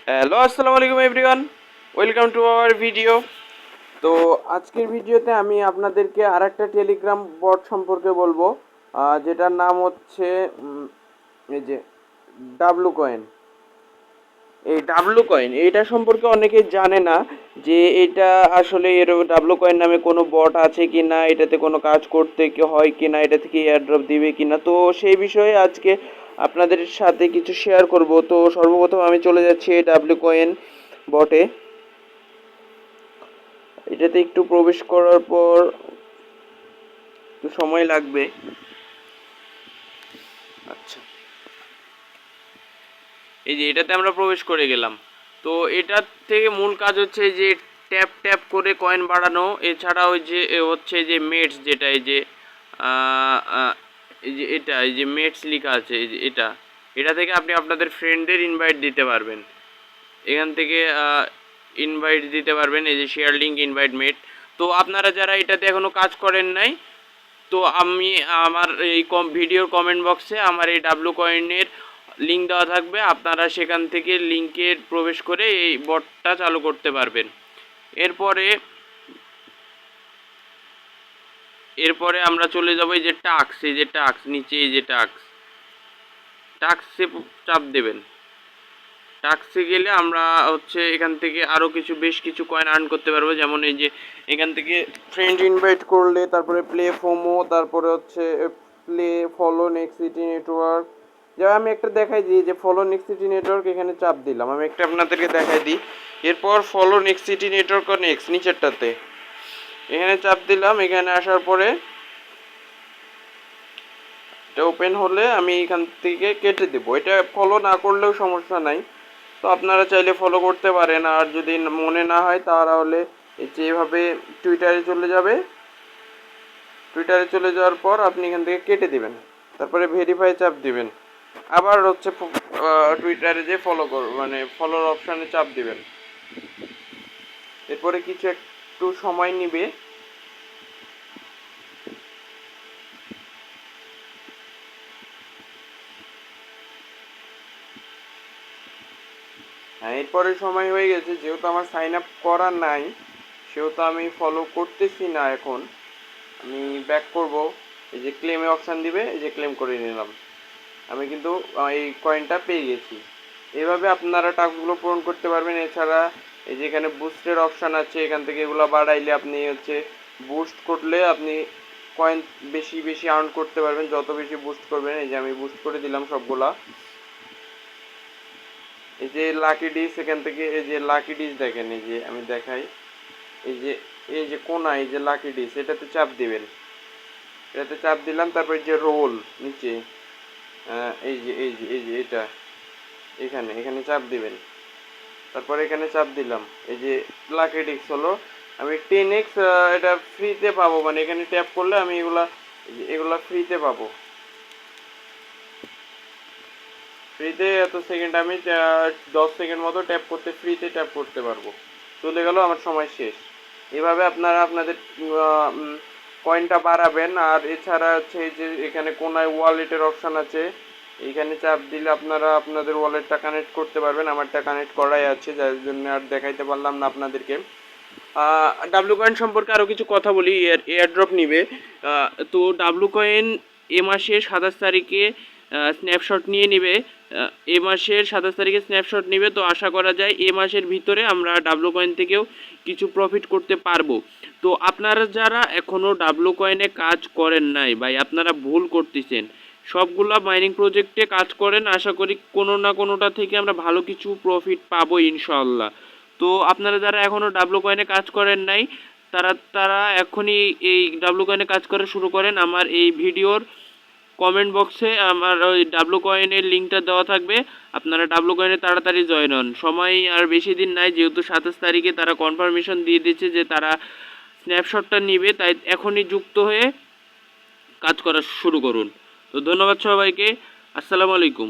Hello, আসসালামু আলাইকুম everyone. Welcome to our video. তো আজকের ভিডিওতে আমি আপনাদেরকে আরেকটা টেলিগ্রাম বট সম্পর্কে বলবো, যেটার নাম হচ্ছে এই যে ডাব্লু কয়েন। এই ডাব্লু কয়েন এইটা সম্পর্কে অনেকেই জানে না যে এটা আসলে এর ডাব্লু কয়েন নামে কোনো বট আছে কি না, এটাতে কোনো কাজ করতে কি হয় কি না, এটা থেকে এয়ারড্রপ দিবে কি না। তো সেই বিষয়ে আজকে আপনাদের সাথে কিছু শেয়ার করব। তো সর্বপ্রথম আমি চলে যাচ্ছি এই ডাব্লু কয়েন বটে। এটাতে একটু প্রবেশ করার পর একটু সময় লাগবে। আচ্ছা, এই যে এটাতে আমরা প্রবেশ করে গেলাম। তো এটার থেকে মূল কাজ হচ্ছে যে ট্যাপ ট্যাপ করে কয়েন বাড়ানো। এছাড়া ওই যে হচ্ছে যে মেটস, যেটা এই যে এটা এই যে মেটস লেখা আছে, এই যে এটা থেকে আপনি আপনাদের ফ্রেন্ডদের ইনভাইট দিতে পারবেন। এখান থেকে ইনভাইট দিতে পারবেন, এই যে শেয়ার লিঙ্ক ইনভাইট মেট। তো আপনারা যারা এটাতে এখনও কাজ করেন নাই, তো আমি আমার এই ভিডিওর কমেন্ট বক্সে আমার এই ডাব্লু কয়েনের লিঙ্ক দেওয়া থাকবে। আপনারা সেখান থেকে লিঙ্কে প্রবেশ করে এই বটটা চালু করতে পারবেন। এরপরে এরপরে আমরা চলে যাব এই যে টাক্স, এই যে টাক্স নিচে, এই যে টাক্সে চাপ দেবেন। টাক্সে গেলে আমরা হচ্ছে এখান থেকে আরও বেশ কিছু কয়েন আর্ন করতে পারবো। যেমন এই যে এখান থেকে ফ্রেন্ড ইনভাইট করলে, তারপরে প্লে ফোমো, তারপরে হচ্ছে play follow next city network. যেমন আমি একটা দেখাই দিই যে ফলো নেক্সট সিটি নেটওয়ার্ক, এখানে চাপ দিলাম। আমি একটা আপনাদেরকে দেখাই দিই। এরপর follow next city network next নিচেরটাতে এখানে চাপ দিলাম। এখানে আসার পরে এটা ওপেন হলে আমি এখান থেকে কেটে দেবো। এটা ফলো না করলেও সমস্যা নাই, তো আপনারা চাইলে ফলো করতে পারেন। আর যদি মনে না হয় তাহলে যেভাবে টুইটারে চলে যাবে, টুইটারে চলে যাওয়ার পর আপনি এখান থেকে কেটে দিবেন, তারপরে ভেরিফাই চাপ দিবেন। আবার হচ্ছে টুইটারে যে মানে ফলোর অপশানে চাপ দিবেন। এরপরে কিছু একটু সময় নিবে। হ্যাঁ, এরপরে সময় হয়ে গেছে। যেহেতু আমার সাইন আপ করা নাই, সেহেতু আমি ফলো করতেছি না। এখন আমি ব্যাক করব। এই যে ক্লেমে অপশান দিবে, এই যে ক্লেম করে নিলাম। আমি কিন্তু এই কয়েনটা পেয়ে গেছি। এইভাবে আপনারা টাস্কগুলো পূরণ করতে পারবেন। এছাড়া এই যে এখানে বুস্টের অপশান আছে, এখান থেকে এগুলো বাড়াইলে আপনি হচ্ছে বুস্ট করলে আপনি কয়েন বেশি বেশি আর্ন করতে পারবেন। যত বেশি বুস্ট করবেন, এই যে আমি বুস্ট করে দিলাম সবগুলা। এই যে লাকি ডিস, এখান থেকে এই যে লাকি ডিস দেখেন, এই যে আমি দেখাই, এই যে কোনা, এই যে লাকি ডিস, এটাতে চাপ দিবেন। এটাতে চাপ দিলাম। তারপর যে রোল নিচে, এই যে এটা এখানে চাপ দিবেন। তারপর এখানে চাপ দিলাম। এই যে লাকি ডিস্ক হলো, আমি 10x এটা ফ্রিতে পাবো। মানে এখানে ট্যাপ করলে আমি এগুলা ফ্রিতে পাবো। ফ্রিতে এত সেকেন্ড আমি 10 সেকেন্ড মতো ফ্রিতে ট্যাপ করতে পারবো। চলে গেল, আমার সময় শেষ। এভাবে আপনারা আপনাদের কয়েনটা বাড়াবেন। আর এছাড়া হচ্ছে এই যে এখানে কোনায় ওয়ালেটের অপশান আছে, এইখানে চাপ দিলে আপনারা আপনাদের ওয়ালেটটা কানেক্ট করতে পারবেন। আমারটা কানেক্ট করাই আছে, যার জন্য আর দেখাইতে পারলাম না আপনাদেরকে। ডাব্লু কয়েন সম্পর্কে আরও কিছু কথা বলি। এয়ারড্রপ নিবে। তো ডাব্লু কয়েন এ মাসের 27 তারিখে স্ন্যাপশট নিয়ে নেবে। এ মাসের 27 তারিখে স্ন্যাপশট নেবে। তো আশা করা যায় এ মাসের ভিতরে আমরা ডাব্লু কয়েন থেকেও কিছু প্রফিট করতে পারবো। তো আপনারা যারা এখনও ডাব্লু কয়েনে কাজ করেন নাই, ভাই আপনারা ভুল করতেছেন। সবগুলা মাইনিং প্রজেক্টে কাজ করেন, আশা করি কোনো না কোনোটা থেকে আমরা ভালো কিছু প্রফিট পাবো ইনশাআল্লাহ। তো আপনারা যারা এখনও ডাব্লু কয়েনে কাজ করেন নাই, তারা এখনই এই ডাব্লু কয়েনে কাজ করা শুরু করেন। আমার এই ভিডিওর কমেন্ট বক্সে আমার ওই ডাব্লু কয়েনের লিঙ্কটা দেওয়া থাকবে। আপনারা ডাব্লু কয়েনে তাড়াতাড়ি জয়েন হন। সময় আর বেশি দিন নাই, যেহেতু 27 তারিখে তারা কনফার্মেশন দিয়ে দিচ্ছে যে তারা স্ন্যাপশটটা নিবে, তাই এখনই যুক্ত হয়ে কাজ করা শুরু করুন। তো ধন্যবাদ সবাইকে। আসসালামু আলাইকুম।